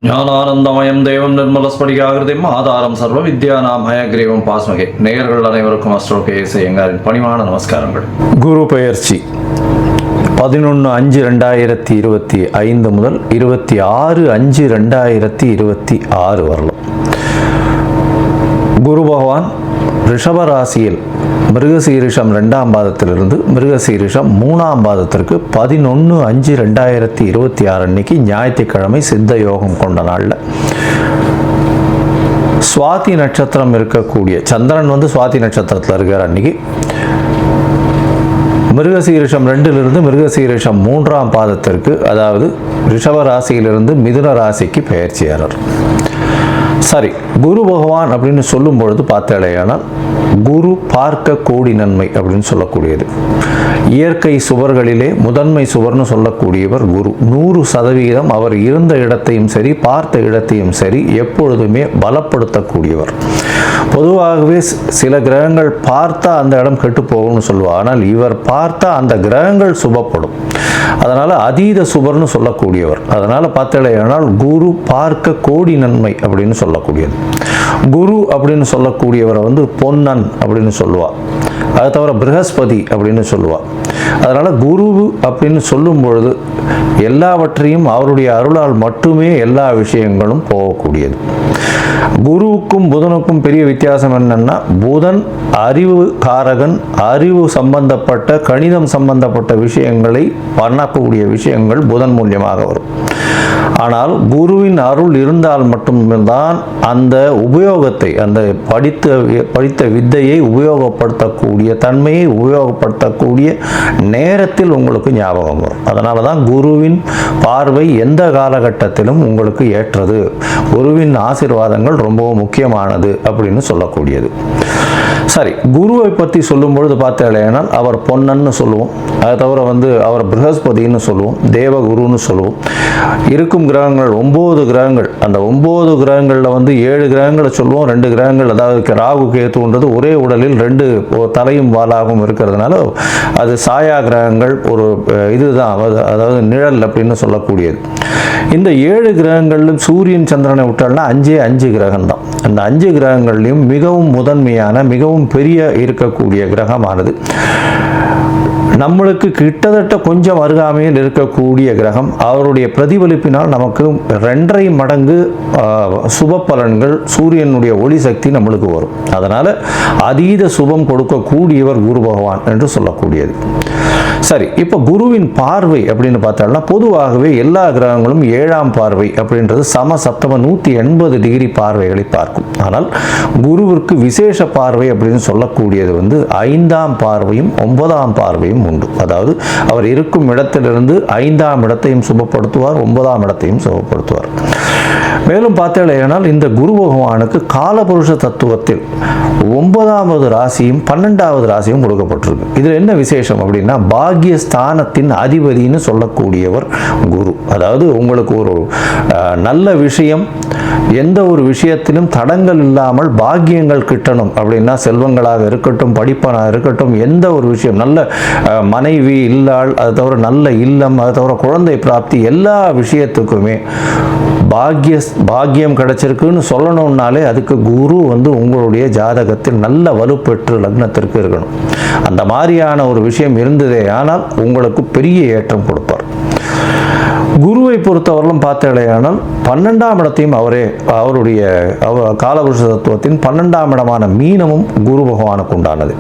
ஞானானந்தமயம் தேவம் நிர்மலஸ்படிகாகிருதிம் ஆதாரம் சர்வ வித்யானாம் ஹயக்ரீவம் பாஸ்மகே. நேயர்கள் அனைவருக்கும் அஸ்ட்ரோ கேஎஸ் ஐயங்காரின் பணிவான நமஸ்காரங்கள். குரு பெயர்ச்சி 11/5/2025 முதல் 26/5/2026 வரலாம். குரு பகவான் ரிஷபராசியில் மிருகசீரிஷம் 2ஆம் பாதத்திலிருந்து மிருகசீரிஷம் 3ஆம் பாதத்திற்கு 11/5/2026 அன்னைக்கு ஞாயிற்றுக்கிழமை சித்த யோகம் கொண்ட நாளில் சுவாதி நட்சத்திரம் இருக்கக்கூடிய சந்திரன் சுவாதி நட்சத்திரத்தில் இருக்கிற அன்னைக்கு மிருகசீரிஷம் 2லிருந்து மிருகசீரிஷம் 3ஆம் பாதத்திற்கு, அதாவது ரிஷப ராசியிலிருந்து மிதுன ராசிக்கு பெயர்ச்சியாளர். சரி, குரு பகவான் அப்படின்னு சொல்லும் பொழுது பார்த்தாலேயானால் குரு பார்க்க கோடி நன்மை அப்படின்னு சொல்லக்கூடியது. இயற்கை சுவர்களிலே முதன்மை சுவர்னு சொல்லக்கூடியவர் குரு. 100% அவர் இருந்த இடத்தையும் சரி பார்த்த இடத்தையும் சரி எப்பொழுதுமே பலப்படுத்தக்கூடியவர். பொதுவாகவே சில கிரகங்கள் பார்த்தா அந்த இடம் கெட்டு போகும்னு சொல்லுவார். ஆனால் இவர் பார்த்தா அந்த கிரகங்கள் சுபப்படும். அதனால் அதீத சுபர்னு சொல்லக்கூடியவர். அதனால் பார்த்தாலேயானால் குரு பார்க்க கோடி நன்மை அப்படின்னு சொல்லக்கூடியது. குரு அப்படின்னு சொல்லக்கூடியவரை பொன்னன் அப்படின்னு சொல்லுவாள். அதை தவிர ப்ரஹஸ்பதி அப்படின்னு சொல்லுவாள். அதனால் குரு அப்படின்னு சொல்லும் பொழுது எல்லாவற்றையும் அவருடைய அருளால் மட்டுமே எல்லா விஷயங்களும் போகக்கூடியது. குருவுக்கும் புதனுக்கும் பெரிய வித்தியாசம் என்னன்னா, புதன் அறிவு காரகன், அறிவு சம்பந்தப்பட்ட கணிதம் சம்பந்தப்பட்ட விஷயங்களை பண்ணக்கூடிய விஷயங்கள் புதன் மூலியமாக வரும். ஆனால் குருவின் அருள் இருந்தால் மட்டும்தான் அந்த உபயோகத்தை, அந்த படித்த வித்தையை உபயோகப்படுத்தக்கூடிய தன்மையை உபயோகப்படுத்தக்கூடிய நேரத்தில் உங்களுக்கு ஞாபகம் வரும். அதனால தான் குருவின் பார்வை எந்த காலகட்டத்திலும் உங்களுக்கு ஏற்றது. குருவின் ஆசீர்வாதங்கள் ரொம்பவும் முக்கியமானது அப்படின்னு சொல்லக்கூடியது. சரி, குருவை பற்றி சொல்லும் பொழுது பார்த்தாலேனால் அவர் பொன்னன்னு சொல்லுவோம். அதை தவிர அவர் ப்ரஹஸ்பதினு சொல்லுவோம், தேவகுருன்னு சொல்லுவோம். இருக்கும் கிரகங்கள் 9 கிரகங்கள். அந்த 9 கிரகங்களில் 7 கிரகங்களை சொல்லுவோம், 2 கிரகங்கள், அதாவது ராகு கேத்துன்றது ஒரே உடலில் 2 தலையும் வாலாகவும் இருக்கிறதுனால அது சாயா கிரகங்கள். ஒரு இதுதான், அதாவது நிழல் அப்படின்னு சொல்லக்கூடியது. இந்த 7 கிரகங்களிலும் சூரியன் சந்திரனை விட்டால்னா 5 கிரகம் தான். அந்த 5 கிரகங்கள்லையும் மிகவும் முதன்மையான மிகவும் பெரிய இருக்கக்கூடிய கிரகமானது நம்மளுக்கு கிட்டத்தட்ட கொஞ்சம் அருகாமையில் இருக்கக்கூடிய கிரகம். அவருடைய பிரதிபலிப்பினால் நமக்கு 2.5 மடங்கு சுப பலன்கள், சூரியனுடைய ஒளி சக்தி நம்மளுக்கு வரும். அதனால் அதீத சுபம் கொடுக்கக்கூடியவர் குரு பகவான் என்று சொல்லக்கூடியது. சரி, இப்போ குருவின் பார்வை அப்படின்னு பார்த்தாலும் பொதுவாகவே எல்லா கிரகங்களும் 7ஆம் பார்வை அப்படின்றது சம சப்தம 180 டிகிரி பார்வைகளை பார்க்கும். ஆனால் குருவிற்கு விசேஷ பார்வை அப்படின்னு சொல்லக்கூடியது 5ஆம் பார்வையும் 9ஆம் பார்வையும் உண்டு. அதாவது அவர் இருக்கும் இடத்திலிருந்து 5ஆம் இடத்தையும் சுபப்படுத்துவார், 9ஆம் இடத்தையும் சுபப்படுத்துவார். மேலும் பார்த்தேனால் இந்த குரு பகவானுக்கு காலபுருஷ தத்துவத்தில் 9வது ராசியும் 12வது ராசியும் கொடுக்கப்பட்டிருக்கு. இதில் என்ன விசேஷம் அப்படின்னா, பாக்யஸ்தானத்தின் அதிபதினு சொல்லக்கூடியவர் குரு. அதாவது உங்களுக்கு ஒரு நல்ல விஷயம், எந்த ஒரு விஷயத்திலும் தடங்கள் இல்லாமல் பாக்கியங்கள் கிட்டணும் அப்படின்னா, செல்வங்களாக இருக்கட்டும், படிப்பனாக இருக்கட்டும், எந்த ஒரு விஷயம், நல்ல மனைவி இல்லாள், அது தவிர நல்ல இல்லம், அது தவிர குழந்தை பிராப்தி, எல்லா விஷயத்துக்குமே பாக்கியம் கிடைச்சிருக்குன்னு சொல்லணும்னாலே அதுக்கு குரு உங்களுடைய ஜாதகத்தில் நல்ல வலுப்பெற்று லக்னத்திற்கு இருக்கணும். அந்த மாதிரியான ஒரு விஷயம் இருந்ததே ஆனால் உங்களுக்கு பெரிய ஏற்றம் கொடுப்பார். குருவை பொறுத்தவரையிலும் பார்த்தேனால் 12ஆம் இடத்தையும் அவருடைய காலபுருஷ தத்துவத்தின் 12ஆம் இடமான மீனமும் குரு பகவானுக்கு உண்டானது.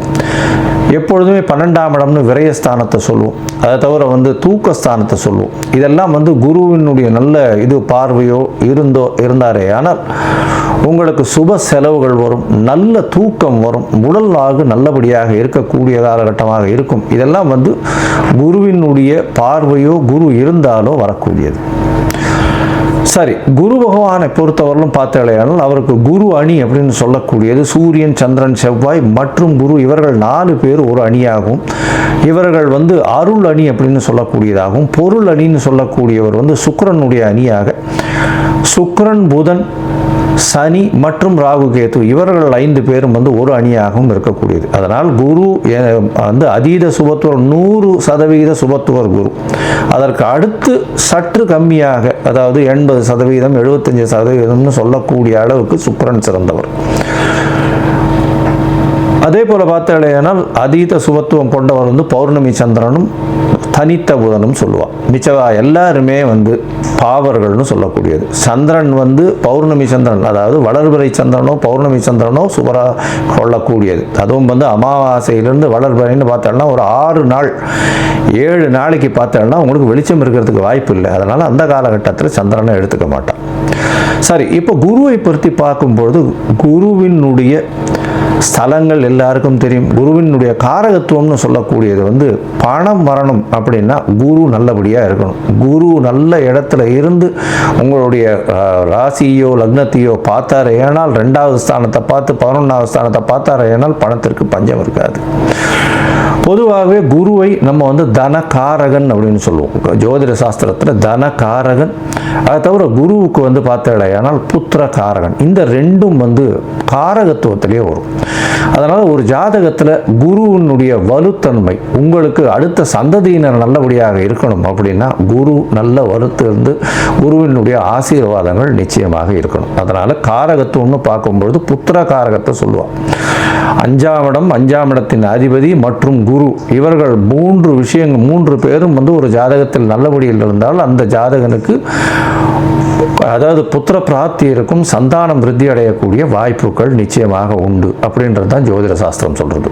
எப்பொழுதுமே 12ஆம் இடம்னு விரயஸ்தானத்தை சொல்லுவோம். அதை தவிர தூக்கஸ்தானத்தை சொல்லுவோம். இதெல்லாம் குருவினுடைய நல்ல இது பார்வையோ இருந்தாரே ஆனால் உங்களுக்கு சுப செலவுகள் வரும், நல்ல தூக்கம் வரும், உடலாக நல்லபடியாக இருக்கக்கூடிய காலகட்டமாக இருக்கும். இதெல்லாம் குருவினுடைய பார்வையோ குரு இருந்தாலோ வரக்கூடியது. சரி, குரு பகவானை பொறுத்தவரையிலும் பார்த்தாலேயானால் அவருக்கு குரு அணி அப்படின்னு சொல்லக்கூடியது சூரியன், சந்திரன், செவ்வாய் மற்றும் குரு, இவர்கள் 4 பேர் ஒரு அணியாகவும், இவர்கள் அருள் அணி அப்படின்னு சொல்லக்கூடியதாகவும், பொருள் அணின்னு சொல்லக்கூடியவர் சுக்கிரனுடைய அணியாக, சுக்கிரன், புதன், சனி மற்றும் ராகு கேது இவர்கள் 5 பேரும் ஒரு அணியாகவும் இருக்கக்கூடியது. அதனால் குரு அதீத சுபத்துவர் 100% சுபத்துவர் குரு. அதற்கு அடுத்து சற்று கம்மியாக, அதாவது 80%, 75%ன்னு சொல்லக்கூடிய அளவுக்கு சுக்கிரன் சிறந்தவர். அதே போல் பார்த்தாலேனால் அதீத சுபத்துவம் கொண்டவர் வந்து பௌர்ணமி சந்திரனும் தனித்த புதனும் சொல்லுவாள். மிச்சவா எல்லாருமே வந்து பாவர்கள்னு சொல்லக்கூடியது. சந்திரன் வந்து பௌர்ணமி சந்திரன், அதாவது வளர்பிறை சந்திரனோ பௌர்ணமி சந்திரனோ சுபராக கொள்ளக்கூடியது. அதுவும் வந்து அமாவாசையிலிருந்து வளர்பிறைன்னு பார்த்தோம்னா ஒரு 6 நாள் 7 நாளைக்கு பார்த்தோம்னா உங்களுக்கு வெளிச்சம் இருக்கிறதுக்கு வாய்ப்பு இல்லை. அதனால் அந்த காலகட்டத்தில் சந்திரனை எடுத்துக்க மாட்டான். சரி, இப்போ குருவை பற்றி பார்க்கும்பொழுது குருவினுடைய ஸ்தலங்கள் எல்லாருக்கும் தெரியும். குருவினுடைய காரகத்துவம்னு சொல்லக்கூடியது வந்து பணம் வரணும் அப்படின்னா குரு நல்லபடியாக இருக்கணும். குரு நல்ல இடத்துல இருந்து உங்களுடைய ராசியோ லக்னத்தையோ பார்த்தாரு ஏனால் 2வது ஸ்தானத்தை பார்த்து 11வது ஸ்தானத்தை பார்த்தாரு ஏனால் பணத்திற்கு பஞ்சம் இருக்காது. பொதுவாகவே குருவை நம்ம வந்து தனகாரகன் அப்படின்னு சொல்லுவோம். ஜோதிட சாஸ்திரத்தில் தனகாரகன். அதை தவிர குருவுக்கு வந்து பார்த்தாலேயானால் புத்திர காரகன். இந்த ரெண்டும் வந்து காரகத்துவத்திலேயே வரும். அதனால் ஒரு ஜாதகத்தில் குருவினுடைய வலுத்தன்மை உங்களுக்கு அடுத்த சந்ததியினர் நல்லபடியாக இருக்கணும் அப்படின்னா குரு நல்ல வலுத்து இருந்து குருவினுடைய ஆசீர்வாதங்கள் நிச்சயமாக இருக்கணும். அதனால் காரகத்துவம்னு பார்க்கும்பொழுது புத்திர காரகத்தை சொல்லுவாள். 5ஆம் இடம், 5ஆம் இடத்தின் அதிபதி மற்றும் குரு, இவர்கள் 3 பேரும் வந்து ஒரு ஜாதகத்தில் நல்லபடியில் இருந்தால் அந்த ஜாதகனுக்கு அதாவது புத்திர பிராப்தி இருக்கும், சந்தானம் விருத்தி அடையக்கூடிய வாய்ப்புகள் நிச்சயமாக உண்டு அப்படின்றது தான் ஜோதிட சாஸ்திரம் சொல்றது.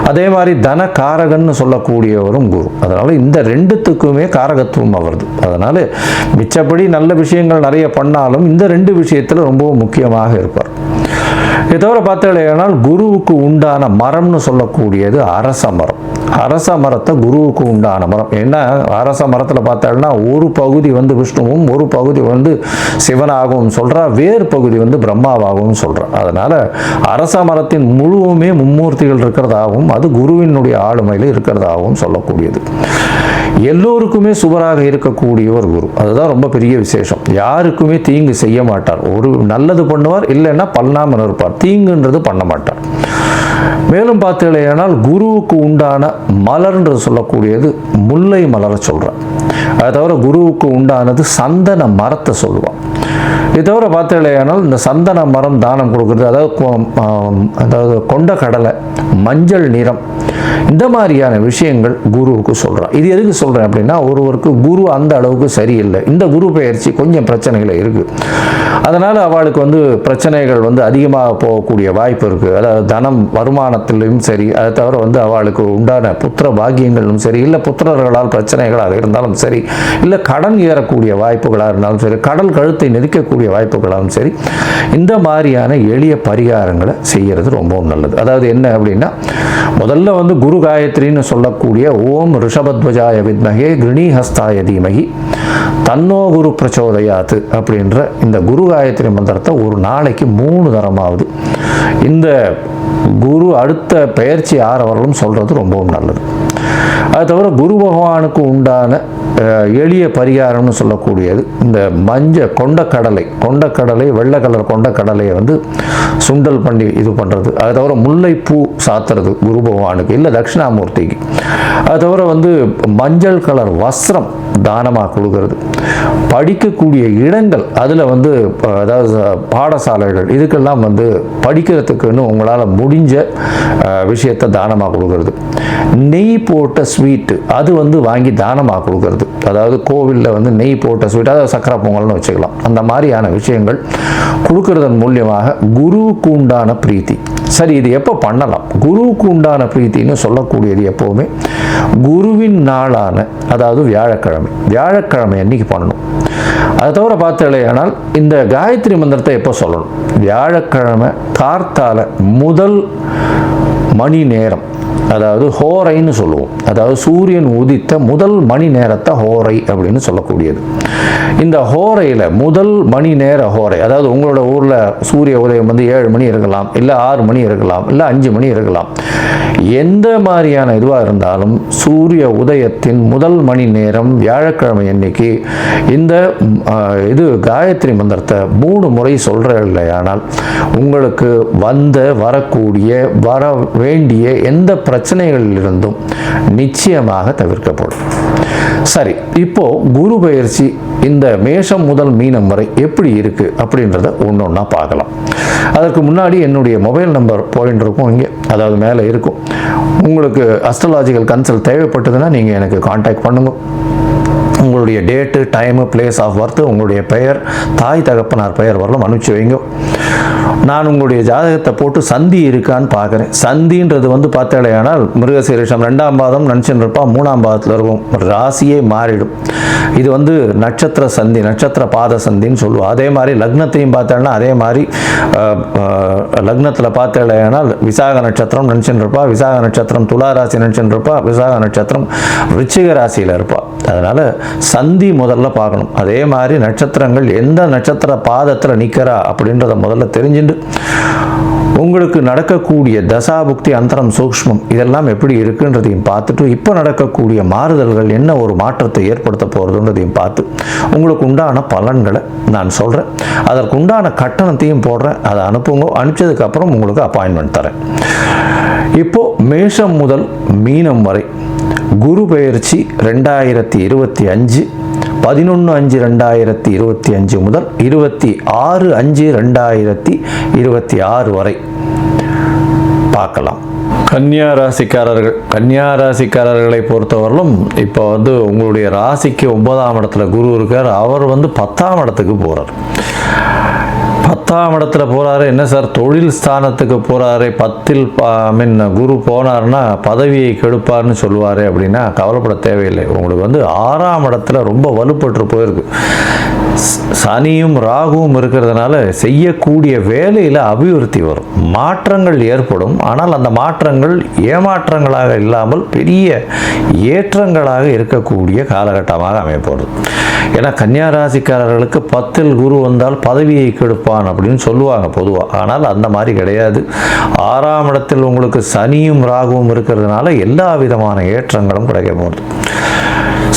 அதே மாதிரி தன காரகன்னு சொல்லக்கூடியவரும் குரு. அதனால இந்த 2த்துக்குமே காரகத்துவம் வருது. அதனால மிச்சப்படி நல்ல விஷயங்கள் நிறைய பண்ணாலும் இந்த 2 விஷயத்தில் ரொம்பவும் முக்கியமாக இருப்பார். இதை தவிர பார்த்தாலேயானால் குருவுக்கு உண்டான மரம்னு சொல்லக்கூடியது அரச மரம். அரச மரத்தை குருவுக்கு உண்டான மரம். ஏன்னா அரச மரத்தில் பார்த்தாங்கன்னா ஒரு பகுதி வந்து விஷ்ணுவும் ஒரு பகுதி வந்து சிவனாகவும் சொல்கிறா, வேறு பகுதி வந்து பிரம்மாவாகவும் சொல்கிறா. அதனால் அரச மரத்தின் முழுவுமே மும்மூர்த்திகள் இருக்கிறதாகவும் அது குருவினுடைய ஆளுமையில் இருக்கிறதாகவும் சொல்லக்கூடியது. எல்லோருக்குமே சுவராக இருக்கக்கூடியவர் குரு. அதுதான் ரொம்ப பெரிய விசேஷம். யாருக்குமே தீங்கு செய்ய மாட்டார். ஒரு நல்லது பண்ணுவார், இல்லைன்னா பண்ணாமல் இருப்பார். தீங்குன்றது பண்ண மாட்டார். மேலும் பார்த்தீங்களேனால் குருவுக்கு உண்டான மலர்ன்றது சொல்லக்கூடியது முல்லை மலரை சொல்கிறார். அதை தவிர குருவுக்கு உண்டானது சந்தன மரத்தை சொல்லுவான். இதை தவிர பார்த்தீங்களேனால் இந்த சந்தன மரம் தானம் கொடுக்குறது, அதாவது கொண்ட கடலை, மஞ்சள் நிறம், இந்த மாதிரியான விஷயங்கள் குருவுக்கு சொல்கிறான். இது எதுக்கு சொல்கிறேன் அப்படின்னா ஒருவருக்கு குரு அந்த அளவுக்கு சரியில்லை, இந்த குரு பெயர்ச்சி கொஞ்சம் பிரச்சனைகள் இருக்குது, அதனால் அவளுக்கு வந்து பிரச்சனைகள் வந்து அதிகமாக போகக்கூடிய வாய்ப்பு இருக்குது. அதாவது தனம் வருமானத்திலும் சரி, அதை தவிர வந்து அவளுக்கு உண்டான புத்திர பாக்கியங்களும் சரி, இல்லை புத்திரர்களால் பிரச்சனைகளாக இருந்தாலும் சரி, இல்லை கடன் ஏறக்கூடிய வாய்ப்புகளாக இருந்தாலும் சரி, கடல் கழுத்தை நெருக்கக்கூடிய வாய்ப்புகளாலும் சரி, இந்த மாதிரியான எளிய பரிகாரங்களை செய்கிறது ரொம்பவும் நல்லது. அதாவது என்ன அப்படின்னா முதல்ல வந்து குரு காயத்ரின்னு சொல்லக்கூடிய ஓம் ரிஷபத்வஜாய வித்மகே கிருணிஹஸ்தாய தீமகி தன்னோ குரு பிரச்சோதயாத்து அப்படின்ற இந்த குரு காயத்ரி மந்திரத்தை ஒரு நாளைக்கு 3 தரமாவது இந்த குரு அடுத்த பெயர்ச்சி ஆறவர்களும் சொல்கிறது ரொம்பவும் நல்லது. அது தவிர குரு பகவானுக்கு உண்டான எளிய பரிகாரம்னு சொல்லக்கூடியது இந்த கொண்டக்கடலை வெள்ளை கலர் கொண்டக்கடலையை வந்து சுண்டல் பண்ணி இது பண்ணுறது. அது தவிர முல்லைப்பூ சாத்துறது குரு பகவானுக்கு, இல்லை தட்சிணாமூர்த்திக்கு. அது தவிர வந்து மஞ்சள் கலர் வஸ்திரம் தானமாக கொடுக்கறது. படிக்கக்கூடிய இடங்கள் அதில் வந்து அதாவது பாடசாலைகள் இதுக்கெல்லாம் வந்து படிக்கிறதுக்குன்னு உங்களால் முடிஞ்ச விஷயத்தை தானமாக கொடுக்கறது. நெய் போட்ட ஸ்வீட்டு அது வந்து வாங்கி தானமாக கொடுக்கறது. அதாவது கோவிலில் வந்து நெய் போட்ட ஸ்வீட், அதாவது சக்கரை பொங்கல்னு வச்சுக்கலாம். அந்த மாதிரியான விஷயங்கள் கொடுக்கறதன் மூலியமாக குருவுக்கு உண்டான பிரீத்தி. சரி, இது எப்போ பண்ணலாம்? குருவுக்கு உண்டான பிரீத்தின்னு சொல்லக்கூடியது எப்போவுமே குருவின் நாளான அதாவது வியாழக்கிழமை அன்னைக்கு பண்ணணும். அதை தவிர பார்த்தாலேயானால் இந்த காயத்ரி மந்திரத்தை எப்போ சொல்லணும்? வியாழக்கிழமை கார்த்தால முதல் மணி நேரம், அதாவது ஹோரைன்னு சொல்லுவோம். அதாவது சூரியன் உதித்த முதல் மணி நேரத்தை ஹோரை அப்படின்னு சொல்லக்கூடியது. இந்த ஹோரையில் முதல் மணி நேர ஹோரை, அதாவது உங்களோட ஊரில் சூரிய உதயம் வந்து 7 மணி இருக்கலாம், இல்லை 6 மணி இருக்கலாம், இல்லை 5 மணி இருக்கலாம். எந்த மாதிரியான இதுவாக இருந்தாலும் சூரிய உதயத்தின் முதல் மணி நேரம் வியாழக்கிழமை அன்னைக்கு இந்த இது காயத்ரி மந்திரத்தை 3 முறை சொல்கிற இல்லையானால் உங்களுக்கு வரக்கூடிய வர வேண்டிய எந்த பிரச்சனைகளிலிருந்தும் நிச்சயமாக தவிர்க்கப்படும். சரி, இப்போ குரு பயிற்சி இந்த மேஷம் முதல் மீனம் வரை எப்படி இருக்கு அப்படின்றத ஒன்றா பார்க்கலாம். அதற்கு முன்னாடி என்னுடைய மொபைல் நம்பர் போயின்னு இருக்கும், இங்கே அதாவது மேலே இருக்கும். உங்களுக்கு அஸ்ட்ராலாஜிக்கல் கன்சல்ட் தேவைப்பட்டதுன்னா நீங்கள் எனக்கு காண்டாக்ட் பண்ணுங்க. உங்களுடைய date, time, place of birth, உங்களுடைய பெயர், தாய் தகப்பனார் பெயர் வரலாம் அனுப்பிச்சு வைங்க. நான் உங்களுடைய ஜாதகத்தை போட்டு சந்தி இருக்கான்னு பார்க்குறேன். சந்தின்றது பார்த்தாலேயானால் மிருகசீரிஷம் 2ஆம் பாதம் நினச்சின்னு இருப்பா, 3ஆம் பாதத்தில் இருக்கும், ராசியே மாறிடும். இது நட்சத்திர சந்தி, நட்சத்திர பாத சந்தின்னு சொல்லுவோம். அதே மாதிரி லக்னத்தையும் பார்த்தோன்னா அதே மாதிரி லக்னத்தில் பார்த்தாலேயானால் விசாக நட்சத்திரம் நினச்சின்னு இருப்பா, விசாக நட்சத்திரம் துலா ராசி நினச்சின்னு இருப்பா, விசாக நட்சத்திரம் விருச்சிக ராசியில் இருப்பா. அதனால் சந்தி முதல்ல பார்க்கணும். அதே மாதிரி நட்சத்திரங்கள் எந்த நட்சத்திர பாதத்தில் நிற்கிறா அப்படின்றத முதல்ல தெரிஞ்சுட்டு உங்களுக்கு நடக்கக்கூடிய தசாபுக்தி, அந்தரம், சூக்ஷ்மம் இதெல்லாம் எப்படி இருக்குன்றதையும் பார்த்துட்டு இப்போ நடக்கக்கூடிய மாறுதல்கள் என்ன ஒரு மாற்றத்தை ஏற்படுத்த போகிறதுன்றதையும் பார்த்து உங்களுக்கு உண்டான பலன்களை நான் சொல்கிறேன். அதற்கு உண்டான கட்டணத்தையும் போடுறேன். அதை அனுப்புங்க. அனுப்பிச்சதுக்கப்புறம் உங்களுக்கு அப்பாயின்மெண்ட் தரேன். இப்போது மேஷம் முதல் மீனம் வரை குரு பெயர்ச்சி 2025 11/5/2025 முதல் 26/5/2026 வரை பார்க்கலாம். கன்னியா ராசிக்காரர்களை பொறுத்தவரையிலும் இப்போ உங்களுடைய ராசிக்கு 9ஆம் இடத்துல குரு இருக்கார். அவர் 10ஆம் இடத்துக்கு போகிறார். 10ஆம் இடத்துல போகிறாரு. என்ன சார், தொழில் ஸ்தானத்துக்கு போகிறாரு. 10ல் குரு போனார்னா பதவியை கெடுப்பார்னு சொல்லுவார் அப்படின்னா கவலைப்பட தேவையில்லை. உங்களுக்கு 6ஆம் இடத்துல ரொம்ப வலுப்பட்டு போயிருக்கு. சனியும் ராகுவும் இருக்கிறதுனால செய்யக்கூடிய வேலையில் அபிவிருத்தி வரும், மாற்றங்கள் ஏற்படும். ஆனால் அந்த மாற்றங்கள் ஏமாற்றங்களாக இல்லாமல் பெரிய ஏற்றங்களாக இருக்கக்கூடிய காலகட்டமாக அமையப்போகுது. ஏன்னா கன்னியா ராசிக்காரர்களுக்கு 10ல் குரு வந்தால் பதவியை கெடுப்பான் அப்படின்னு சொல்லுவாங்க பொதுவாக. ஆனால் அந்த மாதிரி கிடையாது. 6ஆம் இடத்தில் உங்களுக்கு சனியும் ராகுவும் இருக்கிறதுனால எல்லா விதமான ஏற்றங்களும் கிடைக்க போகுது.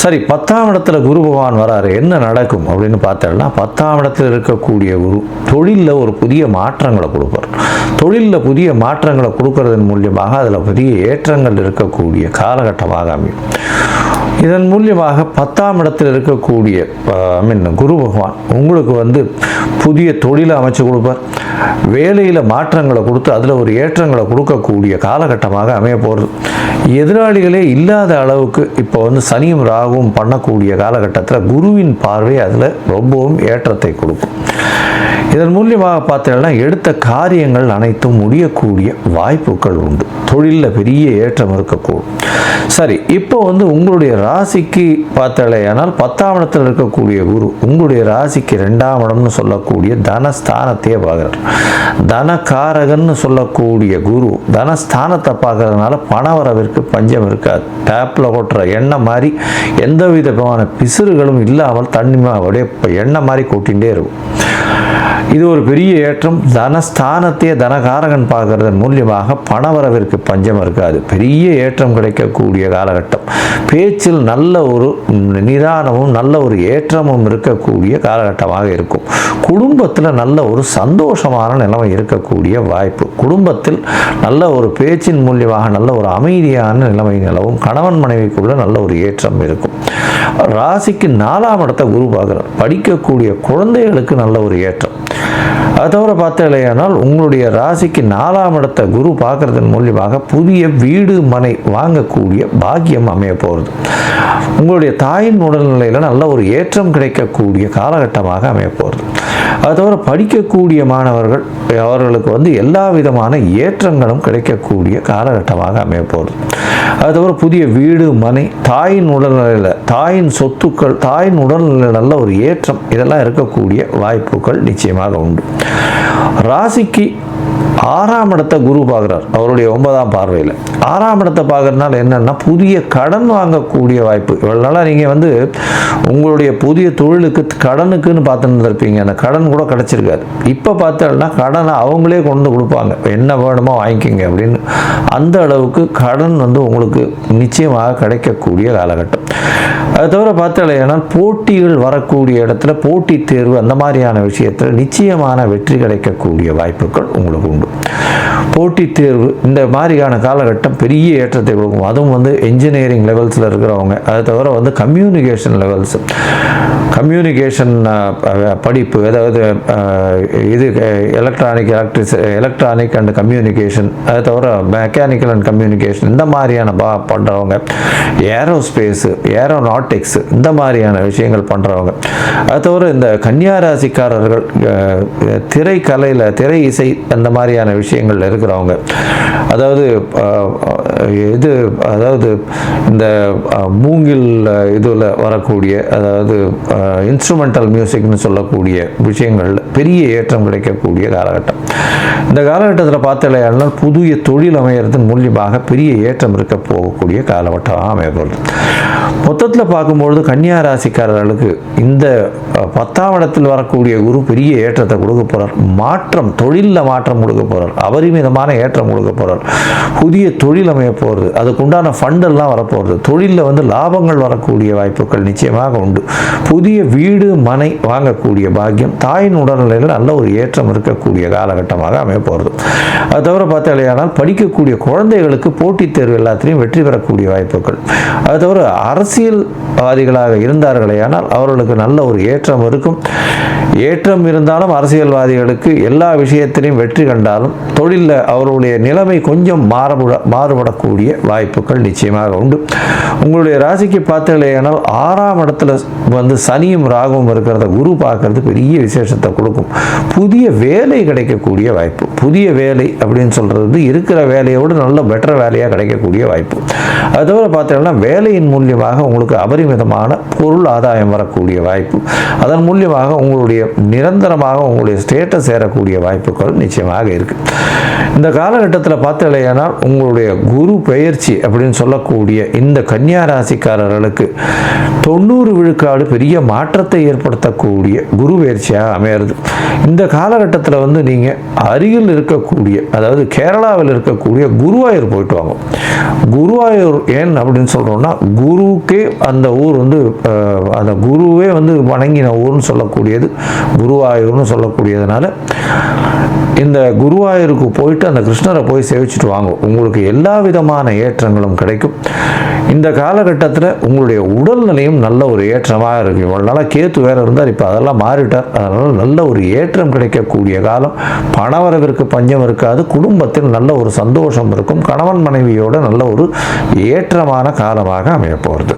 சரி, 10ஆம் இடத்துல குரு பகவான் வராரு. என்ன நடக்கும் அப்படின்னு பார்த்தோம்னா, 10ஆம் இடத்தில் இருக்கக்கூடிய குரு தொழிலில் ஒரு புதிய மாற்றங்களை கொடுப்பார். தொழிலில் புதிய மாற்றங்களை கொடுக்கறதன் மூலியமாக அதில் பெரிய ஏற்றங்கள் இருக்கக்கூடிய காலகட்டமாக அமையும். இதன் மூலியமாக 10ஆம் இடத்தில் இருக்கக்கூடிய குரு பகவான் உங்களுக்கு புதிய தொழிலை அமைச்சு கொடுப்பார். வேலையில் மாற்றங்களை கொடுத்து அதில் ஒரு ஏற்றங்களை கொடுக்கக்கூடிய காலகட்டமாக அமைய போகிறது. எதிராளிகளே இல்லாத அளவுக்கு இப்போ சனியும் ராகுவும் பண்ணக்கூடிய காலகட்டத்தில் குருவின் பார்வை அதில் ரொம்பவும் ஏற்றத்தை கொடுக்கும். இதன் மூலியமாக பார்த்தீங்கன்னா எடுத்த காரியங்கள் அனைத்தும் முடியக்கூடிய வாய்ப்புகள் உண்டு. தொழிலில் பெரிய ஏற்றம் இருக்கக்கூடும். சரி, இப்போ உங்களுடைய ராசிக்கு பார்த்தாலேயானால் 10ஆம் இடத்தில் இருக்கக்கூடிய குரு உங்களுடைய ராசிக்கு 2ஆம் இடம்னு சொல்லக்கூடிய தனஸ்தானத்தையே பார்க்குறார். தனகாரகன்னு சொல்லக்கூடிய குரு தனஸ்தானத்தை பார்க்கறதுனால பணவரவிற்கு பஞ்சம் இருக்காது. டேப்பில் கொட்டுற எண்ணெய் மாதிரி எந்த விதமான பிசுறுகளும் இல்லாமல் தண்ணி அப்படியே எண்ணெய் மாதிரி கொட்டிகிட்டே இருக்கும். இது ஒரு பெரிய ஏற்றம். தனஸ்தானத்தையே தனகாரகன் பார்க்கறதன் மூலியமாக பணவரவிற்கு பஞ்சம் இருக்காது. பெரிய ஏற்றம் கிடைக்கக்கூடிய காலகட்டம். பேச்சில் நல்ல ஒரு நிதானமும் நல்ல ஒரு ஏற்றமும் இருக்கக்கூடிய காலகட்டமாக இருக்கும். குடும்பத்தில் நல்ல ஒரு சந்தோஷமான நிலைமை இருக்கக்கூடிய வாய்ப்பு. குடும்பத்தில் நல்ல ஒரு பேச்சின் மூலியமாக நல்ல ஒரு அமைதியான நிலைமை நிலவும். கணவன் மனைவிக்குள்ள நல்ல ஒரு ஏற்றம் இருக்கும். ராசிக்கு 4ஆம் இடத்தை குரு பார்க்குறார். படிக்கக்கூடிய குழந்தைகளுக்கு நல்ல ஒரு ஏற்றம். அதை தவிர பார்த்தீங்களேயானால் உங்களுடைய ராசிக்கு 4ஆம் இடத்தை குரு பார்க்கறதன் மூலியமாக புதிய வீடு மனை வாங்கக்கூடிய பாக்கியம் அமைய போகிறது. உங்களுடைய தாயின் உடல்நிலையில் நல்ல ஒரு ஏற்றம் கிடைக்கக்கூடிய காலகட்டமாக அமைய போகிறது. அதை தவிர படிக்கக்கூடிய மாணவர்கள் அவர்களுக்கு எல்லா விதமான ஏற்றங்களும் கிடைக்கக்கூடிய காலகட்டமாக அமைய போகிறது. அது தவிர புதிய வீடு மனை, தாயின் உடல்நிலையில் தாயின் சொத்துக்கள், தாயின் உடல்நிலையில் நல்ல ஒரு ஏற்றம் இதெல்லாம் இருக்கக்கூடிய வாய்ப்புகள் நிச்சயமாக உண்டு. ராசிக்கு 6ஆம் இடத்தை குரு பார்க்குறார். அவருடைய 9ஆம் பார்வையில் 6ஆம் இடத்தை பார்க்கறதுனால என்னென்னா புதிய கடன் வாங்கக்கூடிய வாய்ப்பு. இவ்வளோ நாளாக நீங்கள் உங்களுடைய புதிய தொழிலுக்கு கடனுக்குன்னு பார்த்துட்டு இருப்பீங்க. அந்த கடன் கூட கிடச்சிருக்காது. இப்போ பார்த்தோம்னா கடனை அவங்களே கொண்டு கொடுப்பாங்க. என்ன வேணுமோ வாங்கிக்கிங்க அப்படின்னு. அந்த அளவுக்கு கடன் உங்களுக்கு நிச்சயமாக கிடைக்கக்கூடிய காலகட்டம். அது தவிர பார்த்தாலேனால் போட்டிகள் வரக்கூடிய இடத்துல போட்டி தேர்வு அந்த மாதிரியான விஷயத்தில் நிச்சயமான வெற்றி கிடைக்கக்கூடிய வாய்ப்புகள் உங்களுக்கு உண்டு. போட்டித் தேர்வு இந்த மாதிரியான காலகட்டம் பெரிய ஏற்றத்தை கொடுக்கும். அதுவும் வந்து என்ஜினியரிங் லெவல்ஸில் இருக்கிறவங்க, அதை தவிர வந்து கம்யூனிகேஷன் லெவல்ஸ், கம்யூனிகேஷன் படிப்பு, அதாவது இது எலக்ட்ரானிக் அண்ட் கம்யூனிகேஷன், அதை தவிர மெக்கானிக்கல் அண்ட் கம்யூனிகேஷன், இந்த மாதிரியான பண்ணுறவங்க, ஏரோஸ்பேஸு, ஏரோநாட்டிக்ஸ், இந்த மாதிரியான விஷயங்கள் பண்ணுறவங்க, அதை தவிர இந்த கன்னியாராசிக்காரர்கள் திரைக்கலையில், திரை இசை, அந்த மாதிரியான விஷயங்கள் இருக்கிறவங்க, அதாவது அதாவது இந்த மூங்கில் இதில் வரக்கூடிய, அதாவது இன்ஸ்ட்ருமெண்டல் மியூசிக்னு சொல்லக்கூடிய விஷயங்கள் பெரிய ஏற்றம் கிடைக்கக்கூடிய காலகட்டம். இந்த காலகட்டத்தில் பார்த்தாலே புதிய தொழில் அமையறதன் மூலியமாக பெரிய ஏற்றம் இருக்க போகக்கூடிய காலகட்டமாக அமையப்படுது. மொத்தத்தில் பார்க்கும்பொழுது கன்னியா ராசிக்காரர்களுக்கு இந்த 10ஆம் இடத்தில் வரக்கூடிய குரு பெரிய ஏற்றத்தை கொடுக்க போகிறார். மாற்றம், தொழிலில் மாற்றம் கொடுக்க போகிறார். அபரிமிதமான ஏற்றம் கொடுக்க போகிறார். புதிய தொழில் அமைய போகிறது. அதுக்குண்டான ஃபண்டெல்லாம் வரப்போகிறது. தொழிலில் வந்து லாபங்கள் வரக்கூடிய வாய்ப்புகள் நிச்சயமாக உண்டு. புதிய வீடு மனை வாங்கக்கூடிய பாக்கியம், தாயின் உடல்நிலையில் நல்ல ஒரு ஏற்றம் இருக்கக்கூடிய காலகட்டமாக அமைய போகிறது. அது தவிர பார்த்தாலேயானால் படிக்கக்கூடிய குழந்தைகளுக்கு போட்டித் தேர்வு எல்லாத்திலையும் வெற்றி பெறக்கூடிய வாய்ப்புகள். அது தவிர அரசியல்வாதிகளாக இருந்தார்களேயானால் அவர்களுக்கு நல்ல ஒரு ஏற்றம் இருக்கும். ஏற்றம் இருந்தாலும் அரசியல்வாதிகளுக்கு எல்லா விஷயத்திலையும் வெற்றி கண்டாலும் தொழிலில் அவருடைய நிலைமை கொஞ்சம் மாறுபடக்கூடிய வாய்ப்புகள் நிச்சயமாக உண்டு. உங்களுடைய ராசிக்கு பார்த்தீங்களேனால் 6ஆம் இடத்துல வந்து சனியும் ராகுவும் இருக்கிறத குரு பார்க்கறது பெரிய விசேஷத்தை கொடுக்கும். புதிய வேலை கிடைக்கக்கூடிய வாய்ப்பு. புதிய வேலை அப்படின்னு சொல்கிறது இருக்கிற வேலையோடு நல்ல பெட்டர் வேலையாக கிடைக்கக்கூடிய வாய்ப்பு. அது தவிர பார்த்தீங்கன்னா வேலையின் மூலியமாக உங்களுக்கு அபரிமிதமான பொருள் ஆதாயம் வரக்கூடிய வாய்ப்பு. அதன் மூலியமாக உங்களுடைய நிரந்தரமாக உங்களுடைய ஸ்டேட்டஸ் ஏறக்கூடிய வாய்ப்புகள் நிச்சயமாக இருக்கு. இந்த காலகட்டத்தில் பார்த்தீங்கன்னா உங்களுடைய குரு பெயர்ச்சி அப்படின்னு சொல்லக்கூடிய இந்த கன்னியா ராசிக்காரர்களுக்கு 90 விழுக்காடு பெரிய மாற்றத்தை ஏற்படுத்தக்கூடிய குரு பெயர்ச்சியாக அமையிறது. இந்த காலகட்டத்தில் வந்து நீங்கள் அருகில் இருக்கக்கூடிய, அதாவது கேரளாவில் இருக்கக்கூடிய குருவாயூர் போயிட்டு வாங்க. குருவாயூர் ஏன் அப்படின்னு சொல்கிறோம்னா, குருவுக்கே அந்த ஊர் வந்து அந்த குருவே வந்து வணங்கின ஊர்னு சொல்லக்கூடியது குருவாயூர்னு சொல்லக்கூடியதுனால இந்த குருவாயூருக்கு போயிட்டு அந்த கிருஷ்ணரை போய் சேவிச்சுட்டு வாங்க. உங்களுக்கு எல்லா விதமான ஏற்றங்களும் கிடைக்கும். இந்த காலகட்டத்தில் உங்களுடைய உடல்நிலையும் நல்ல ஒரு ஏற்றமாக இருக்கும். இவ்வளோ நாளாக கேத்து வேறு இருந்தார், இப்போ அதெல்லாம் மாறிட்டார். அதனால் நல்ல ஒரு ஏற்றம் கிடைக்கக்கூடிய காலம். பணவரவிற்கு பஞ்சம் இருக்காது. குடும்பத்தில் நல்ல ஒரு சந்தோஷம் இருக்கும். கணவன் மனைவியோட நல்ல ஒரு ஏற்றமான காலமாக அமைய போகிறது.